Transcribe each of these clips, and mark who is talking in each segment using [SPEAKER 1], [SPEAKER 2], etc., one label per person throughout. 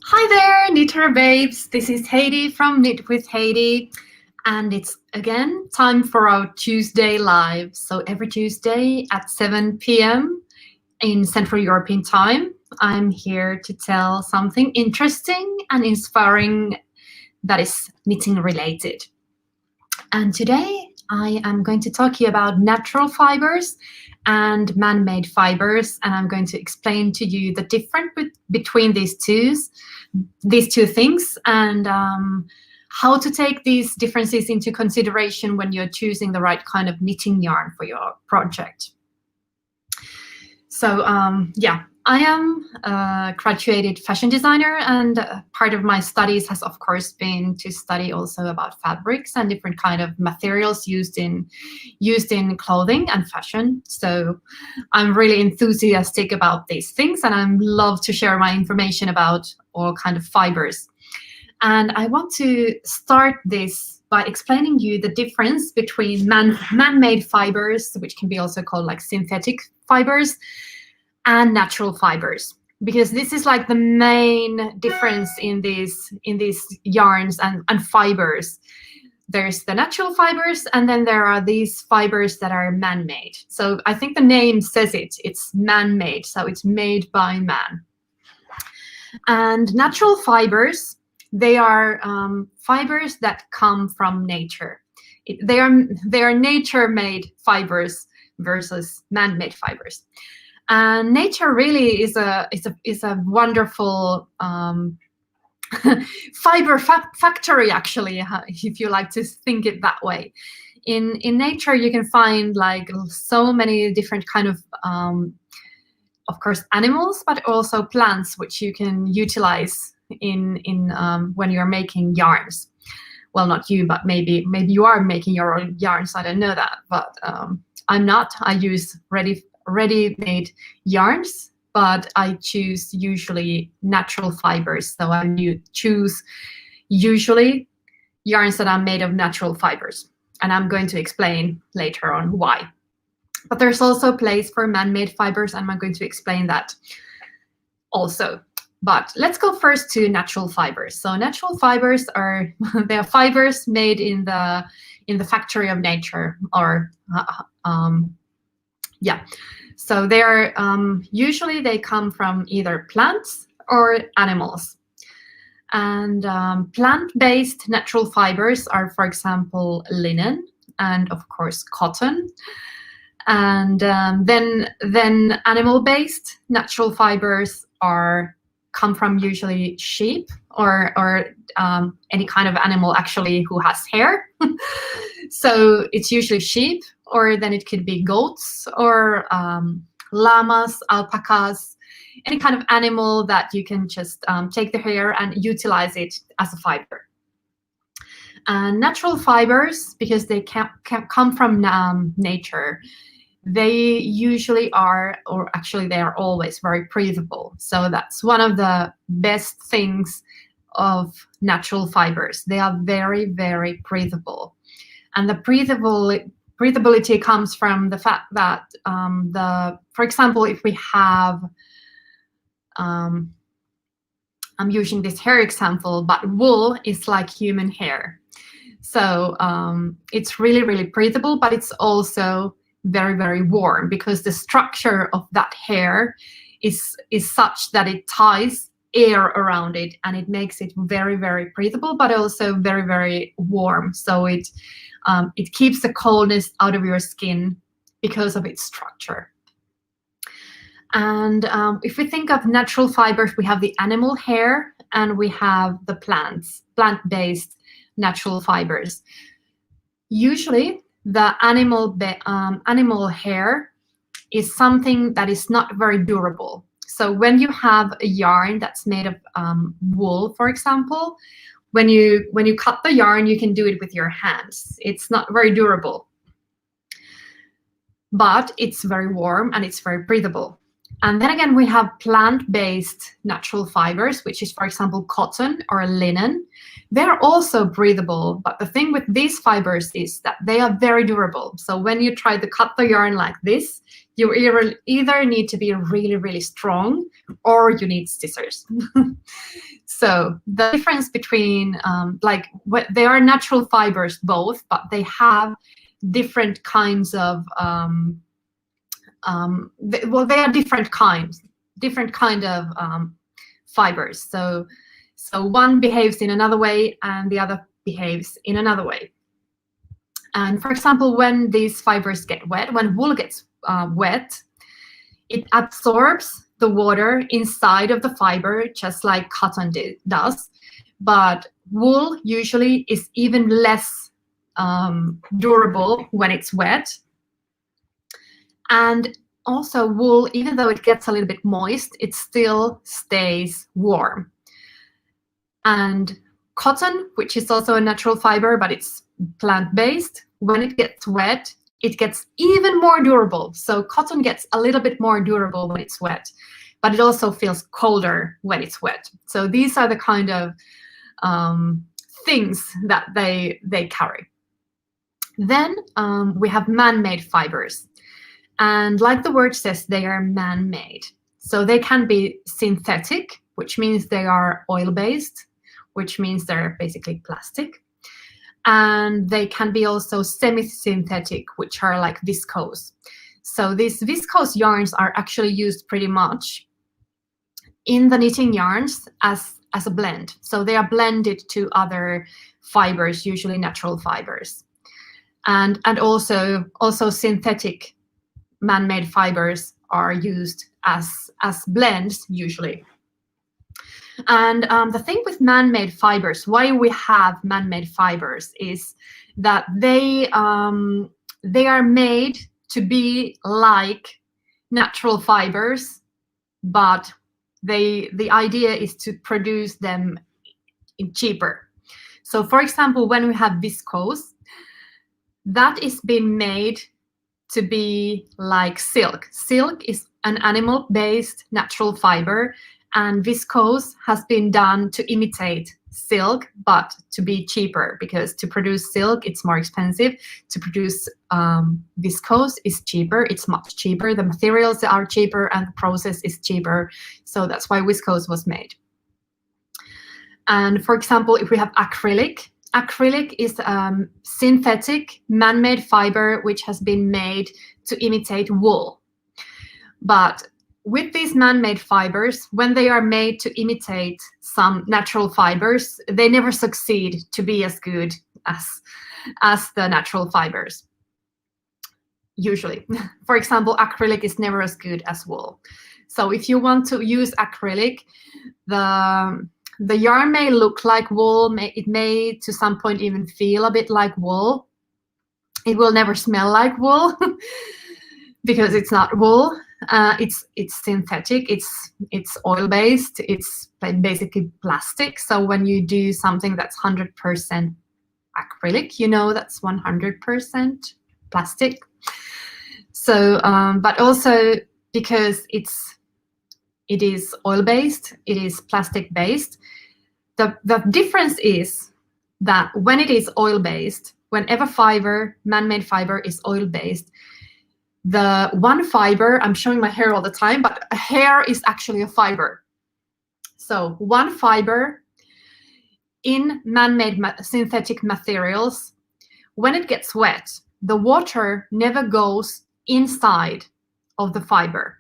[SPEAKER 1] Hi there, Knitter babes. This is Heidi from Knit with Heidi, and it's again time for our Tuesday live. So every Tuesday at 7 p.m. in Central European time, I'm here to tell something interesting and inspiring that is knitting related. And today I am going to talk to you about natural fibers and man-made fibers, and I'm going to explain to you the difference between these two things, and how to take these differences into consideration when you're choosing the right kind of knitting yarn for your project. So yeah, I am a graduated fashion designer, and part of my studies has of course been to study also about fabrics and different kind of materials used in clothing and fashion. So I'm really enthusiastic about these things, and I love to share my information about all kind of fibers. And I want to start this by explaining you the difference between man-made fibers, which can be also called like synthetic fibers, and natural fibers, because this is like the main difference in these yarns and fibers. There's the natural fibers, and then there are these fibers that are man-made. So I think the name says it, it's man-made, so it's made by man. And natural fibers, they are fibers that come from nature. They are nature-made fibers versus man-made fibers. And nature really is a wonderful fiber factory, actually, if you like to think it that way. In nature, you can find like so many different kind of course, animals, but also plants, which you can utilize in when you're making yarns. Well, not you, but maybe you are making your own yarns. I don't know that, but I'm not. I use ready-made yarns, but I choose usually natural fibers. So I choose usually yarns that are made of natural fibers, and I'm going to explain later on why. But there's also a place for man-made fibers, and I'm going to explain that also. But let's go first to natural fibers. So natural fibers are they are fibers made in the factory of nature, or yeah. So they are usually they come from either plants or animals. And plant-based natural fibers are, for example, linen and of course cotton. And then animal-based natural fibers come from usually sheep or any kind of animal actually who has hair. So it's usually sheep, or then it could be goats or llamas, alpacas, any kind of animal that you can just take the hair and utilize it as a fiber. And natural fibers, because they can come from nature, they usually are, or actually they are always very breathable. So that's one of the best things of natural fibers. They are very, very breathable. And the breathability comes from the fact that for example, if we have, I'm using this hair example, but wool is like human hair. So it's really, really breathable, but it's also very, very warm, because the structure of that hair is such that it ties air around it, and it makes it very, very breathable, but also very, very warm. So it keeps the coldness out of your skin because of its structure. And if we think of natural fibers, we have the animal hair and we have the plant-based natural fibers. Usually the animal hair is something that is not very durable. So when you have a yarn that's made of wool, for example, when you cut the yarn, you can do it with your hands. It's not very durable, but it's very warm and it's very breathable. And then again, we have plant-based natural fibers, which is, for example, cotton or linen. They're also breathable, but the thing with these fibers is that they are very durable. So when you try to cut the yarn like this, You either need to be really, really strong, or you need scissors. So the difference between, they are natural fibers both, but they have different kinds of, they are different kind of fibers. So one behaves in another way and the other behaves in another way. And for example, when these fibers get wet, when wool gets wet, it absorbs the water inside of the fiber, just like cotton does. But wool usually is even less durable when it's wet. And also wool, even though it gets a little bit moist, it still stays warm. And cotton, which is also a natural fiber, but it's plant-based, when it gets wet, it gets even more durable. So cotton gets a little bit more durable when it's wet, but it also feels colder when it's wet. So these are the kind of things that they carry. Then we have man-made fibers. And like the word says, they are man-made. So they can be synthetic, which means they are oil-based, which means they're basically plastic. And they can be also semi-synthetic, which are like viscose. So these viscose yarns are actually used pretty much in the knitting yarns as a blend. So they are blended to other fibers, usually natural fibers. And also synthetic man-made fibers are used as blends usually. And the thing with man-made fibers, why we have man-made fibers, is that they are made to be like natural fibers, but the idea is to produce them cheaper. So for example, when we have viscose, that is being made to be like silk. Silk is an animal-based natural fiber, and viscose has been done to imitate silk, but to be cheaper, because to produce silk, it's more expensive. To produce viscose is cheaper. It's much cheaper. The materials are cheaper and the process is cheaper. So that's why viscose was made. And for example, if we have acrylic, acrylic is synthetic man-made fiber which has been made to imitate wool. But with these man-made fibers, when they are made to imitate some natural fibers, they never succeed to be as good as the natural fibers, usually. For example, acrylic is never as good as wool. So if you want to use acrylic, the yarn may look like wool, it may to some point even feel a bit like wool. It will never smell like wool because it's not wool. It's synthetic, it's oil-based, it's basically plastic. So when you do something that's 100% acrylic, you know that's 100% plastic. So, but also because it is oil-based, it is plastic-based. The difference is that when it is oil-based, whenever fiber, man-made fiber is oil-based, the one fiber, I'm showing my hair all the time, but a hair is actually a fiber. So one fiber in man-made synthetic materials, when it gets wet, the water never goes inside of the fiber.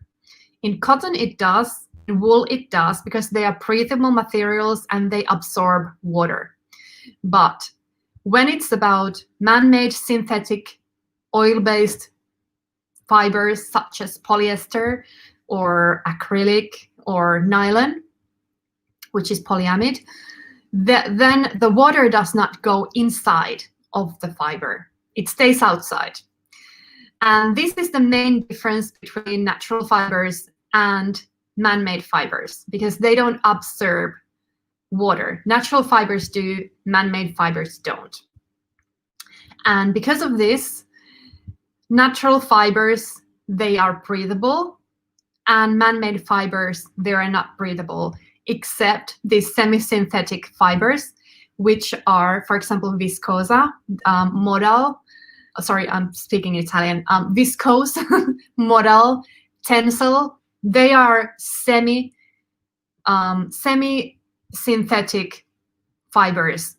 [SPEAKER 1] In cotton it does, in wool it does, because they are breathable materials and they absorb water. But when it's about man-made synthetic oil-based fibers such as polyester or acrylic or nylon, which is polyamide, then the water does not go inside of the fiber. It stays outside. And this is the main difference between natural fibers and man-made fibers, because they don't absorb water. Natural fibers do, man-made fibers don't. And because of this, natural fibers, they are breathable, and man-made fibers, they are not breathable, except these semi-synthetic fibers, which are, for example, viscose, modal, sorry, I'm speaking Italian, viscose, modal, tensile, they are semi-synthetic fibers.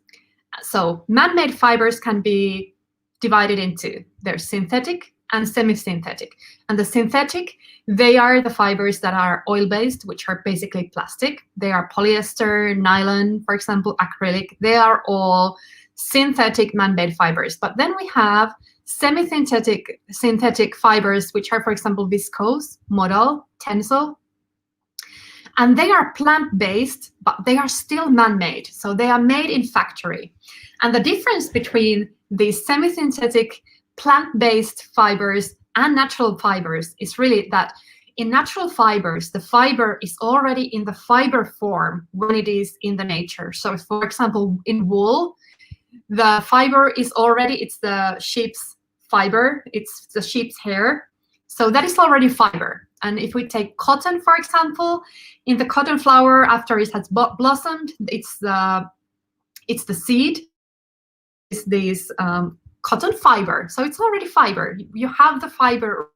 [SPEAKER 1] So man-made fibers can be divided into their synthetic and semi-synthetic. And the synthetic, they are the fibers that are oil-based, which are basically plastic. They are polyester, nylon, for example, acrylic. They are all synthetic man-made fibers. But then we have synthetic fibers, which are, for example, viscose, modal, tensile. And they are plant-based, but they are still man-made. So they are made in factory. And the difference between these semi-synthetic plant-based fibers and natural fibers is really that in natural fibers, the fiber is already in the fiber form when it is in the nature. So for example, in wool, the fiber is already, it's the sheep's fiber, it's the sheep's hair. So that is already fiber. And if we take cotton, for example, in the cotton flower, after it has blossomed, it's the seed, is this cotton fiber. So it's already fiber. You have the fiber.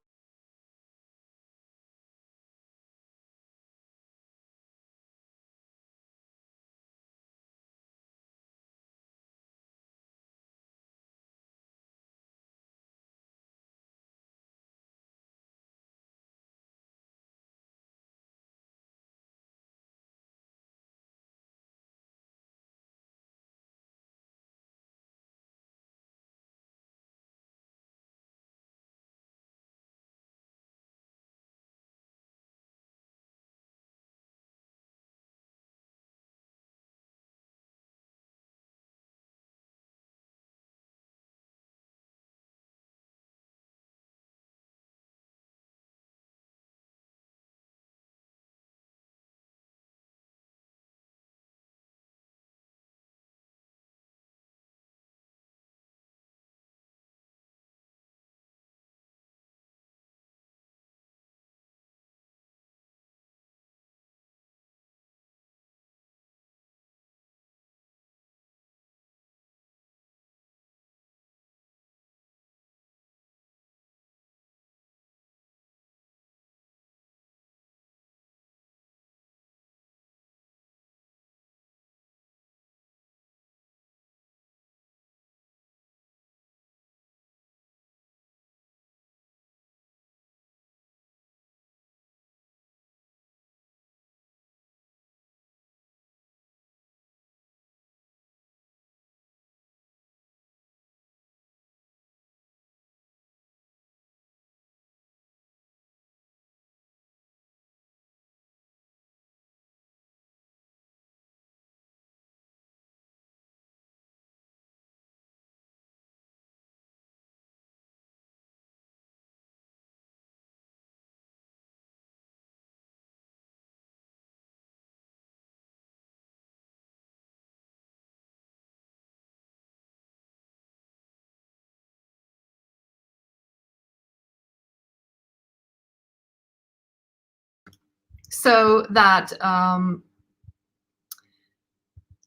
[SPEAKER 1] So that,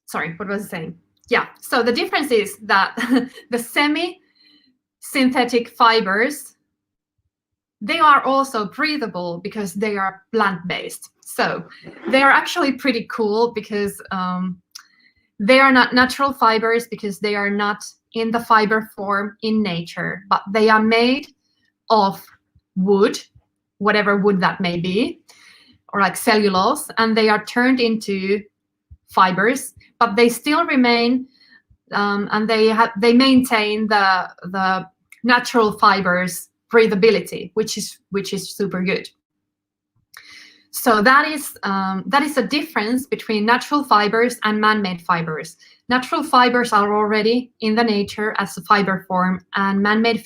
[SPEAKER 1] sorry, what was I saying? Yeah, so the difference is that the semi-synthetic fibers, they are also breathable because they are plant-based. So they are actually pretty cool because they are not natural fibers because they are not in the fiber form in nature, but they are made of wood, whatever wood that may be, or like cellulose, and they are turned into fibers, but they still remain, and they maintain the natural fibers breathability, which is super good. So that is a difference between natural fibers and man-made fibers. Natural fibers are already in the nature as a fiber form, and man-made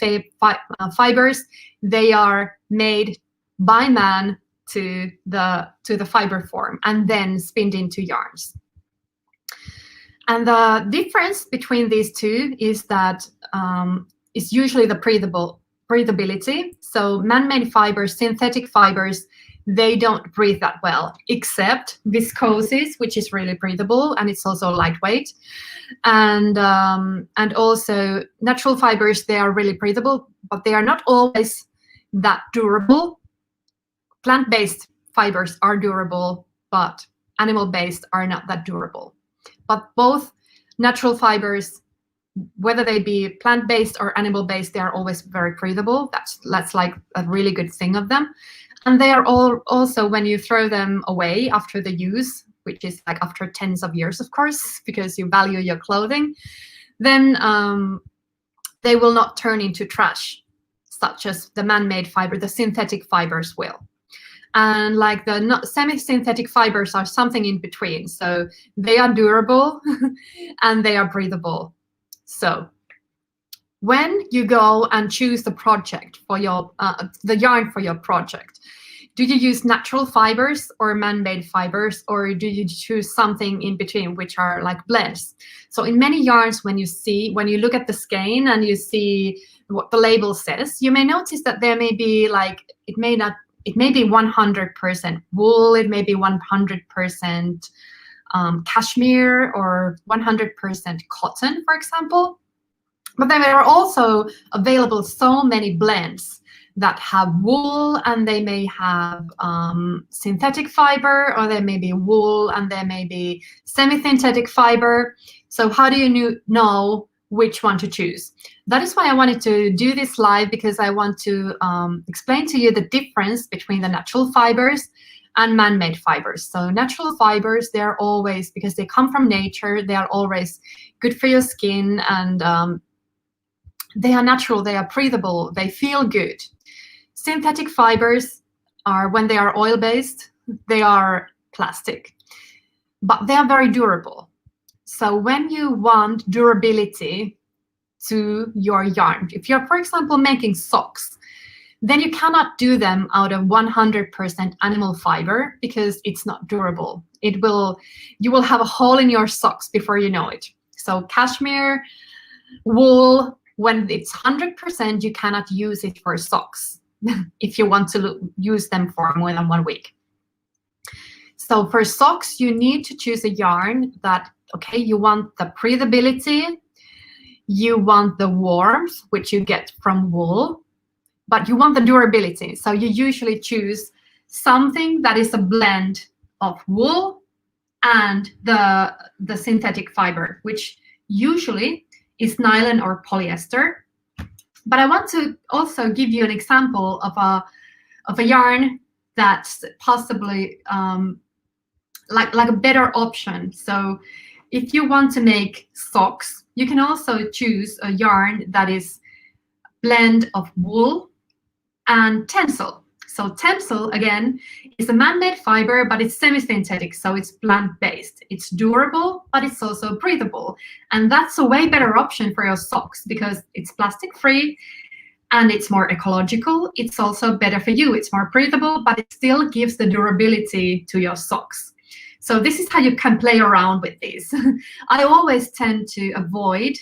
[SPEAKER 1] fibers, they are made by man to the fiber form and then spinned into yarns. And the difference between these two is that is usually the breathability. So man-made fibers, synthetic fibers, they don't breathe that well, except viscoses, which is really breathable, and it's also lightweight. And also natural fibers, they are really breathable, but they are not always that durable. Plant-based fibers are durable, but animal-based are not that durable. But both natural fibers, whether they be plant-based or animal-based, they are always very breathable. That's like a really good thing of them. And they are all also, when you throw them away after the use, which is like after tens of years, of course, because you value your clothing, then they will not turn into trash, such as the man-made fiber, the synthetic fibers will. And like the semi-synthetic fibers are something in between. So they are durable and they are breathable. So when you go and choose the project for your, the yarn for your project, do you use natural fibers or man-made fibers, or do you choose something in between, which are like blends? So in many yarns, when you look at the skein and you see what the label says, you may notice that there may be like, it may be 100% wool, it may be 100% cashmere or 100% cotton, for example. But then there are also available so many blends that have wool, and they may have synthetic fiber, or there may be wool and there may be semi-synthetic fiber. So how do you know which one to choose? That is why I wanted to do this live, because I want to explain to you the difference between the natural fibers and man-made fibers. So natural fibers, they're always, because they come from nature, they are always good for your skin, and they are natural, they are breathable, they feel good. Synthetic fibers are, when they are oil-based, they are plastic, but they are very durable. So when you want durability to your yarn, if you're, for example, making socks, then you cannot do them out of 100% animal fiber, because it's not durable. You will have a hole in your socks before you know it. So cashmere, wool, when it's 100%, you cannot use it for socks if you want to use them for more than 1 week. So for socks, you need to choose a yarn that, okay, you want the breathability, you want the warmth, which you get from wool, but you want the durability. So you usually choose something that is a blend of wool and the synthetic fiber, which usually is nylon or polyester. But I want to also give you an example of a yarn that's possibly like a better option. So if you want to make socks, you can also choose a yarn that is blend of wool and tencel. So tencel, again, is a man-made fiber, but it's semi-synthetic, so it's plant-based. It's durable, but it's also breathable. And that's a way better option for your socks, because it's plastic-free and it's more ecological. It's also better for you. It's more breathable, but it still gives the durability to your socks. So this is how you can play around with these. I always tend to avoid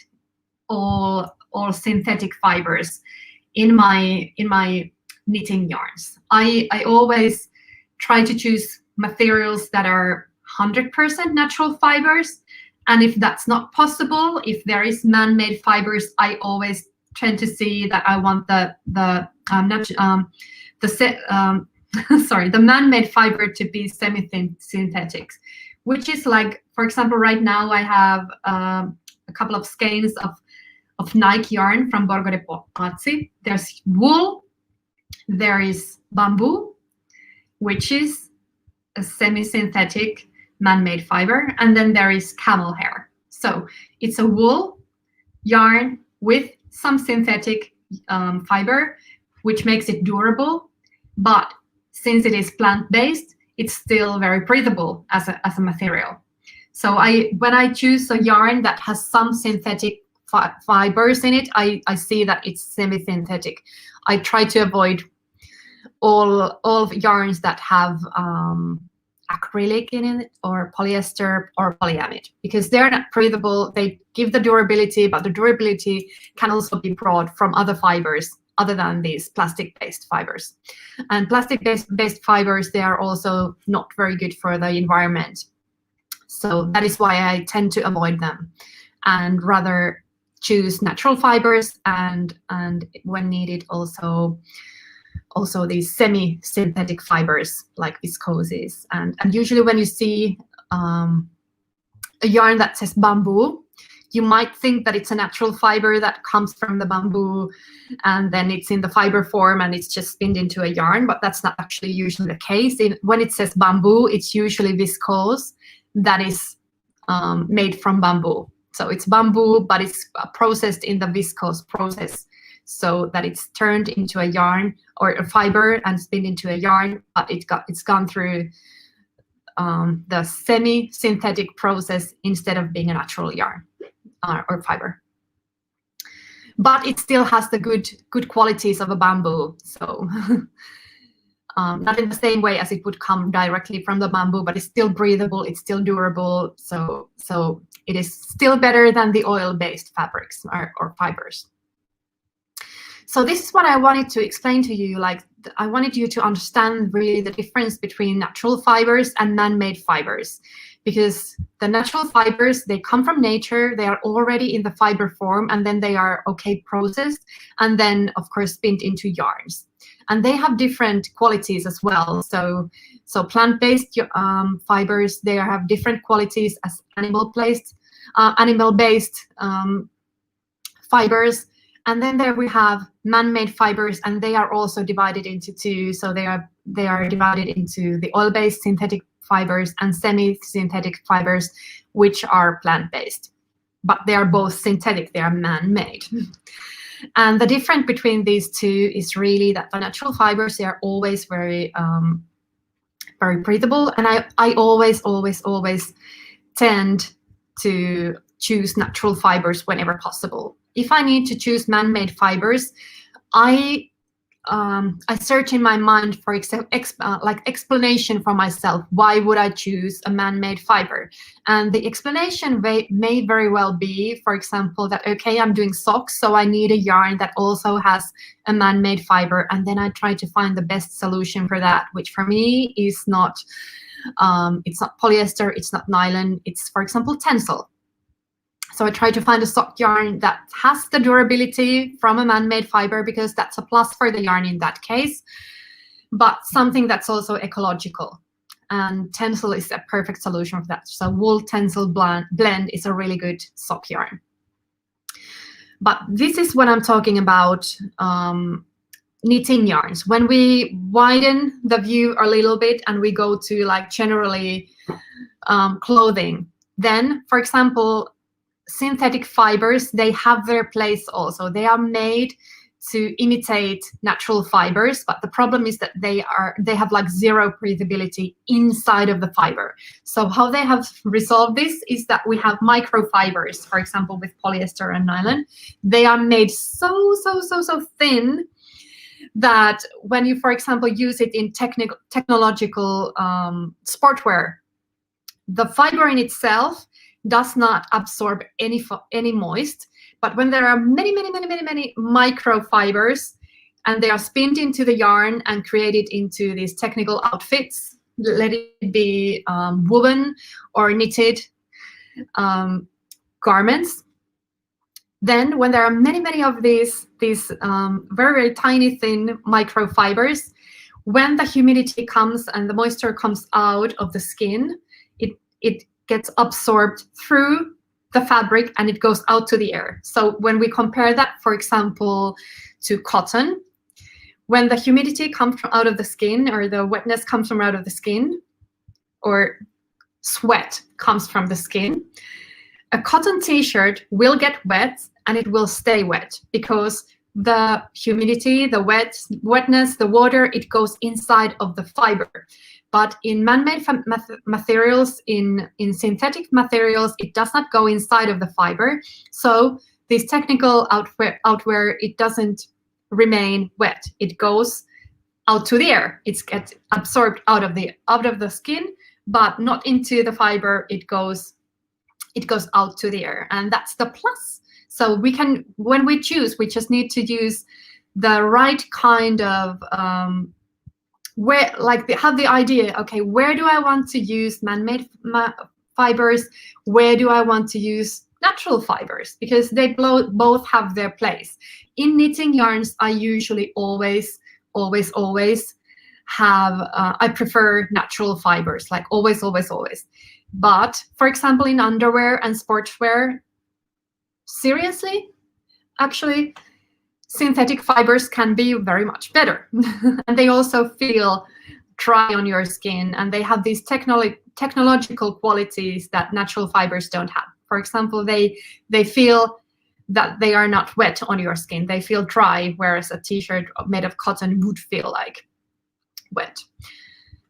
[SPEAKER 1] all synthetic fibers in my knitting yarns. I always try to choose materials that are 100% natural fibers, and if that's not possible, if there is man-made fibers, I always tend to see that I want the man-made fiber to be semi-synthetic, which is like, for example, right now I have a couple of skeins of Nike yarn from Borgo de Pazzi. There's wool, there is bamboo, which is a semi-synthetic man-made fiber, and then there is camel hair. So it's a wool yarn with some synthetic fiber, which makes it durable, but since it is plant-based, it's still very breathable as a material. So when I choose a yarn that has some synthetic fibers in it, I see that it's semi-synthetic. I try to avoid all yarns that have acrylic in it, or polyester or polyamide, because they're not breathable. They give the durability, but the durability can also be brought from other fibers other than these plastic-based fibers. And plastic-based fibers, they are also not very good for the environment. So that is why I tend to avoid them and rather choose natural fibers, and when needed also these semi-synthetic fibers like viscoses. And usually when you see a yarn that says bamboo, you might think that it's a natural fiber that comes from the bamboo, and then it's in the fiber form and it's just spinned into a yarn, but that's not actually usually the case. When it says bamboo, it's usually viscose that is made from bamboo. So it's bamboo, but it's processed in the viscose process, so that it's turned into a yarn or a fiber and spinned into a yarn, but it's gone through the semi-synthetic process instead of being a natural yarn or fiber. But it still has the good qualities of a bamboo. So not in the same way as it would come directly from the bamboo, but it's still breathable, it's still durable. So it is still better than the oil-based fabrics or fibers. So this is what I wanted to explain to you. Like, I wanted you to understand really the difference between natural fibers and man-made fibers, because the natural fibers, they come from nature, they are already in the fiber form, and then they are processed, and then of course spinned into yarns. And they have different qualities as well. So plant-based fibers, they have different qualities as animal-based fibers. And then there we have man-made fibers, and they are also divided into two. So they are divided into the oil-based synthetic fibers and semi-synthetic fibers, which are plant-based. But they are both synthetic, they are man-made. And the difference between these two is really that the natural fibers, they are always very breathable. And I always tend to choose natural fibers whenever possible. If I need to choose man-made fibers, I search in my mind for explanation for myself. Why would I choose a man-made fiber? And the explanation may very well be, for example, that okay, I'm doing socks, so I need a yarn that also has a man-made fiber, and then I try to find the best solution for that, which for me is not it's not polyester, it's not nylon, it's, for example, tencel. So I try to find a sock yarn that has the durability from a man-made fiber, because that's a plus for the yarn in that case, but something that's also ecological. And tencel is a perfect solution for that. So wool tencel blend is a really good sock yarn. But this is what I'm talking about, knitting yarns. When we widen the view a little bit and we go to like generally clothing, then, for example, synthetic fibers, they have their place also. They are made to imitate natural fibers, but the problem is that they have like zero breathability inside of the fiber. So how they have resolved this is that we have microfibers, for example, with polyester and nylon. They are made so thin that when you, for example, use it in technological sportwear, the fiber in itself does not absorb any moist, but when there are many microfibers and they are spinned into the yarn and created into these technical outfits, let it be woven or knitted garments, then when there are many of these very tiny thin microfibers, when the humidity comes and the moisture comes out of the skin, it gets absorbed through the fabric and it goes out to the air. So when we compare that, for example, to cotton, when the humidity comes from out of the skin, or the wetness comes from out of the skin, or sweat comes from the skin, a cotton t-shirt will get wet and it will stay wet because the humidity, the wetness, the water, it goes inside of the fiber. But in man-made materials, in synthetic materials, it does not go inside of the fiber. So this technical outwear, it doesn't remain wet. It goes out to the air. It gets absorbed out of the skin, but not into the fiber. It goes out to the air, and that's the plus. So we can, when we choose, we just need to use the right kind of have the idea, okay, where do I want to use man-made fibers? Where do I want to use natural fibers? Because they both have their place. In knitting yarns, I usually always have, I prefer natural fibers, like always. But for example, in underwear and sportswear, seriously, actually, synthetic fibers can be very much better. And they also feel dry on your skin, and they have these technological qualities that natural fibers don't have. For example, they feel that they are not wet on your skin. They feel dry, whereas a t-shirt made of cotton would feel like wet.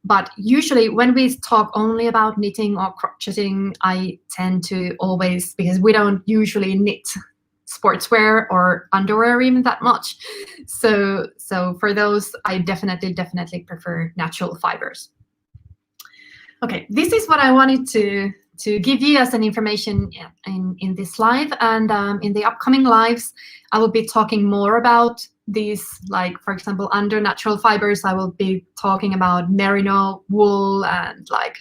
[SPEAKER 1] But usually when we talk only about knitting or crocheting, I tend to always, because we don't usually knit sportswear or underwear even that much. So for those, I definitely prefer natural fibers. Okay, this is what I wanted to give you as an information in this live, and in the upcoming lives, I will be talking more about these, like, for example, under natural fibers, I will be talking about merino wool and like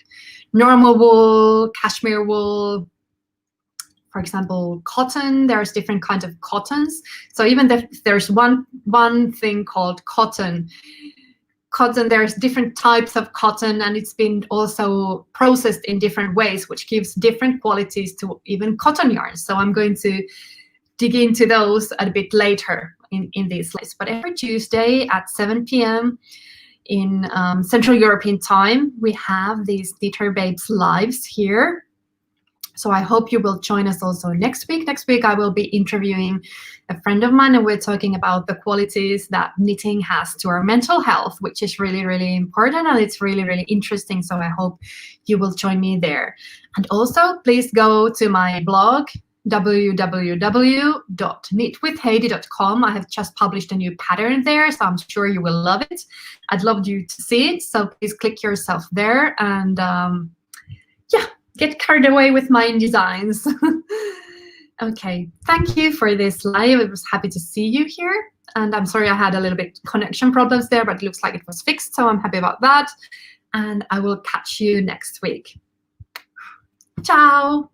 [SPEAKER 1] normal wool, cashmere wool. For example, cotton, there's different kinds of cottons. So even if there's one thing called cotton, there's different types of cotton, and it's been also processed in different ways, which gives different qualities to even cotton yarns. So I'm going to dig into those a bit later in these slides. But every Tuesday at 7 p.m. in Central European time, we have these Knitter Babes lives here. So I hope you will join us also next week. Next week, I will be interviewing a friend of mine, and we're talking about the qualities that knitting has to our mental health, which is really important, and it's really interesting. So I hope you will join me there. And also, please go to my blog, www.knitwithheidi.com. I have just published a new pattern there, so I'm sure you will love it. I'd love you to see it, so please click yourself there, and yeah, get carried away with my designs. Okay, thank you for this live. I was happy to see you here, and I'm sorry I had a little bit connection problems there, but it looks like it was fixed, so I'm happy about that. And I will catch you next week. Ciao.